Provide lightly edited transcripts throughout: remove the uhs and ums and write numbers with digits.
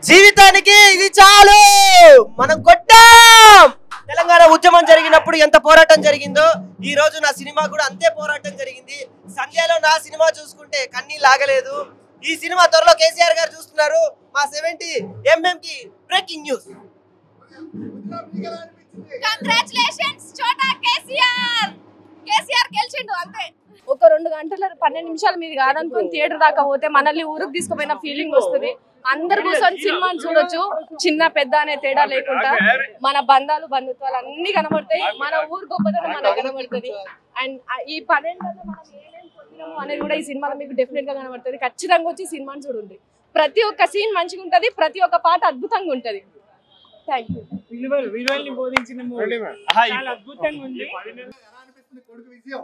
జీవితానికి ఇది చాలు మనం కొట్టాం. తెలంగాణ ఉద్యమం జరిగినప్పుడు ఎంత పోరాటం జరిగిందో ఈ రోజు నా సినిమా కూడా అంతే పోరాటం జరిగింది. సంధ్యలో నా సినిమా చూసుకుంటే కన్నీళ్ళు ఆగలేదు. ఈ సినిమా త్వరలో కేసీఆర్ గారు చూస్తున్నారు. మా 70mm కి బ్రేకింగ్ న్యూస్. కంగ్రాచులేషన్స్ చోటా కేసీఆర్. కేసీఆర్ గెలిచిండు అంతే. ఒక 2 గంటల 12 నిమిషాల మీద కాదనుకుని థియేటర్ దాకా పోతే మనల్ని ఊరికి తీసుకుపోయిన ఫీలింగ్ వస్తుంది. అందరు కూర్చొని సినిమాని చూడొచ్చు. చిన్న పెద్ద అనే తేడా లేకుండా మన బంధాలు బంధుత్వాలు అన్ని కనబడతాయి. మన ఊరు గొప్పతనం మనకు కనబడుతుంది. అండ్ ఈ 12 మనం ఏమేమి పొందినాము అనేది కూడా ఈ సినిమాలో మీకు డెఫినెట్ గా కనబడుతుంది. ఖచ్చితంగా వచ్చి సినిమాని చూడండి. ప్రతి ఒక్క సీన్ మంచిగా ఉంటది. ప్రతి ఒక్క పాట అద్భుతంగా ఉంటది. Thank you. విలువల్ని బోధించిన మూవీ చాలా అద్భుతంగా ఉంది.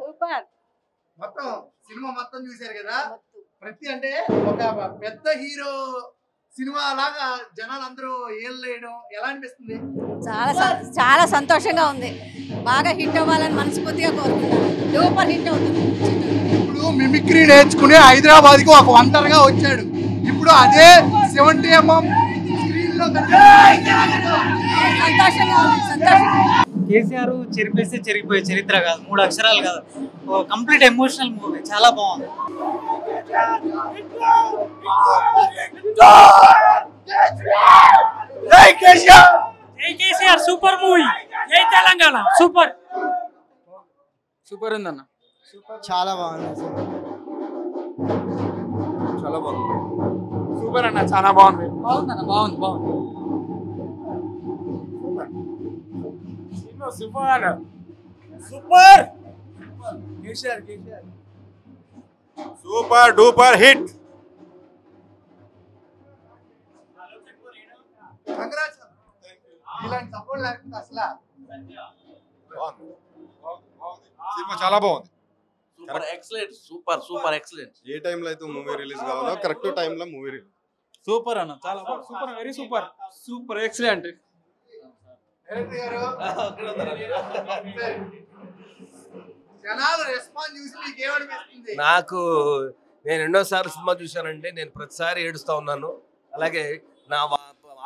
సూపర్. మొత్తం సినిమా మొత్తం చూశారు కదా. ప్రతి అంటే ఒక పెద్ద హీరో సినిమా లాగా జనాలు అందరూ ఏళ్ళేయడం ఎలా అనిపిస్తుంది? చాలా సంతోషంగా ఉంది. బాగా హిట్ అవ్వాలని మనస్ఫూర్తిగా కోరుకుంటున్నాను. సూపర్ హిట్ అవుతుంది. ఇప్పుడు మిమిక్రీ నేర్చుకుని హైదరాబాద్ కి ఒక వంటర్గా వచ్చాడు. ఇప్పుడు అదే 70mm స్క్రీన్ లో సంతోషంగా ఉంది. సంతోషంగా. కేసీఆర్ చెరిపేస్తే చెరిగిపోయే చరిత్ర కాదు, 3 అక్షరాలు కాదు, కంప్లీట్ ఎమోషనల్ మూవీ. చాలా బాగుంది. జై కేసీఆర్. జై కేసీఆర్. Super movie. జై తెలంగాణ. సూపర్ సూపర్ ఉందన్న. చాలా బాగుంది. చాలా బాగుంది. సూపర్ అన్న. చాలా బాగుంది. బాగుందన్న. బాగుంది. బాగుంది. Super super. KCR super duper hit. ఇలాంటి సపోర్ట్ లేకుండా అసలు సినిమా చాలా బాగుంది. Super excellent. Super excellent. ఏ టైంలో అయితే మూవీ రిలీజ్ కావాలో కరెక్ట్ టైంలో మూవీ రిలీజ్. సూపర్ అన్న. చాలా super. Very super. Super excellent. నాకు నేను ఎన్నోసార్లు సినిమా చూశానంటే నేను ప్రతిసారి ఏడుస్తూ ఉన్నాను. అలాగే నా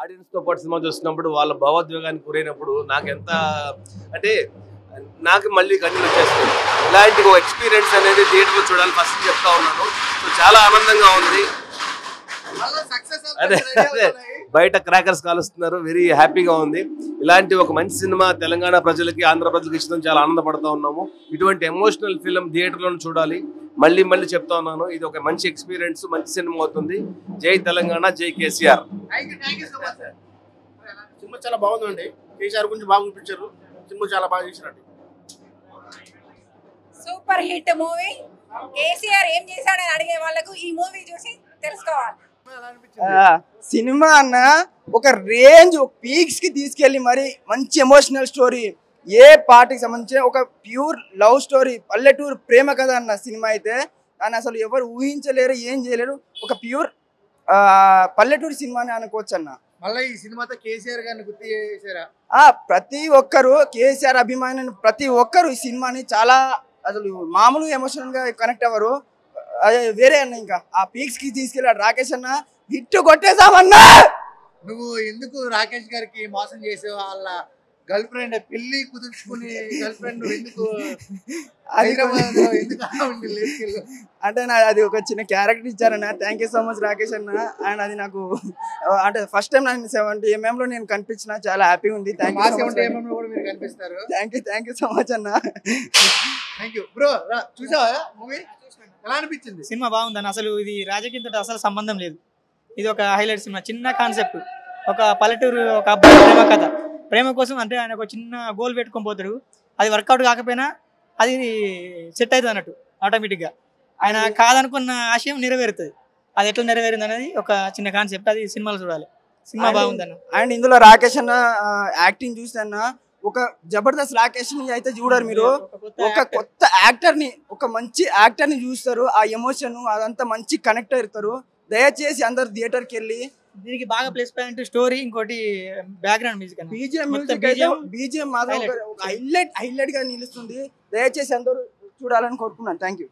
ఆడియన్స్తో పాటు సినిమా చూసినప్పుడు వాళ్ళ భావోద్వేగానికి గురైనప్పుడు నాకు ఎంత అంటే నాకు మళ్ళీ కన్నీళ్ళు వచ్చేస్తుంది. ఇలాంటి ఒక ఎక్స్పీరియన్స్ అనేది థియేటర్లో చూడాలి ఫస్ట్ చెప్తా ఉన్నాను. సో చాలా ఆనందంగా ఉంది. అదే అదే బయట క్రాకర్స్ కాలుస్తున్నారు. వెరీ హ్యాపీగా ఉంది. ఇలాంటి ఒక మంచి సినిమా తెలంగాణ ప్రజలకి ఆంధ్ర ప్రజలకి ఇష్టం. చాలా ఆనందపడతా ఉన్నాము. ఇటువంటి ఎమోషనల్ ఫిల్మ్ థియేటర్లో చూడాలి. మళ్ళీ మళ్ళీ చెప్తా ఉన్నాను, ఇది ఒక మంచి ఎక్స్పీరియన్స్, మంచి సినిమా అవుతుంది. జై తెలంగాణ. జై కేసీఆర్. సినిమా చాలా బాగుందండి. కేసీఆర్ గురించి బాగా చూపించారు. సినిమా చాలా బాగా చేసినట్టు. Super hit movie. కేసీఆర్ ఏం చేశాడని అడిగే వాళ్ళకు ఈ మూవీ చూసి తెలుసుకోవాలి. సినిమా అన్న ఒక రేంజ్ పీక్స్ కి తీసుకెళ్లి మరి మంచి ఎమోషనల్ స్టోరీ, ఏ పార్టీకి సంబంధించిన ఒక ప్యూర్ లవ్ స్టోరీ, పల్లెటూరు ప్రేమ కథ అన్న సినిమా అయితే దాన్ని అసలు ఎవరు ఊహించలేరు, ఏం చేయలేరు. ఒక ప్యూర్ పల్లెటూరు సినిమాని అనుకోవచ్చు అన్న. మళ్ళీ ఈ సినిమాతో కేసీఆర్ గారిని గుర్తు చేశారా? ప్రతి ఒక్కరు కేసీఆర్ అభిమానులు ప్రతి ఒక్కరు ఈ సినిమాని చాలా అసలు మామూలు ఎమోషనల్ గా కనెక్ట్ అవ్వరు. అదే వేరే అన్న ఇంకా ఆ పీక్స్ కి తీసుకెళ్ళాడు రాకేష్ అన్న. హిట్ కొట్టేసామన్నా. నువ్వు ఎందుకు రాకేష్ గారికి మోసం చేసావు? వాళ్ళ గర్ల్ ఫ్రెండ్ పెళ్లి కుదుర్చుకుని గర్ల్ ఫ్రెండ్ ఎందుకు అంటే అది ఒక చిన్న క్యారెక్టర్ ఇచ్చారన్న. Thank you so much Rakesh అన్న. అండ్ అది నాకు అంటే ఫస్ట్ టైం నేను 70mm లో నేను కనిపించిన చాలా హ్యాపీగా ఉంది. థ్యాంక్ యూ సో మచ్ అన్న. Thank you bro. చూసావా మూవీ? ఎలా అనిపించింది? సినిమా బాగుందని. అసలు ఇది రాజకీయంతో అసలు సంబంధం లేదు. ఇది ఒక హైలైట్ సినిమా. చిన్న కాన్సెప్ట్, ఒక పల్లెటూరు ఒక అబ్బాయి ప్రేమ కథ. ప్రేమ కోసం అంటే ఆయన ఒక చిన్న గోల్ పెట్టుకొని పోతాడు. అది వర్కౌట్ కాకపోయినా అది సెట్ అవుతుంది అన్నట్టు ఆటోమేటిక్గా. ఆయన కాదనుకున్న ఆశయం నెరవేరుతుంది. అది ఎట్లా నెరవేరింది అనేది ఒక చిన్న కాన్సెప్ట్. అది సినిమాలో చూడాలి. సినిమా బాగుందన్న. అండ్ ఇందులో రాకేష్ అన్న యాక్టింగ్ చూసిన ఒక జబర్దస్త్ రాకేష్ ని అయితే చూడరు మీరు. ఒక కొత్త యాక్టర్ ని, ఒక మంచి యాక్టర్ ని చూస్తారు. ఆ ఎమోషన్ అదంతా మంచి కనెక్ట్ అవుతారు. దయచేసి అందరు థియేటర్ కి వెళ్ళి దీనికి బాగా ప్లస్ పాయింట్ స్టోరీ, ఇంకోటి బ్యాక్గ్రౌండ్ మ్యూజిక్. బీజిఎం మాత్రం హైలైట్ గా నిలుస్తుంది. దయచేసి అందరూ చూడాలని కోరుకున్నాను. Thank you.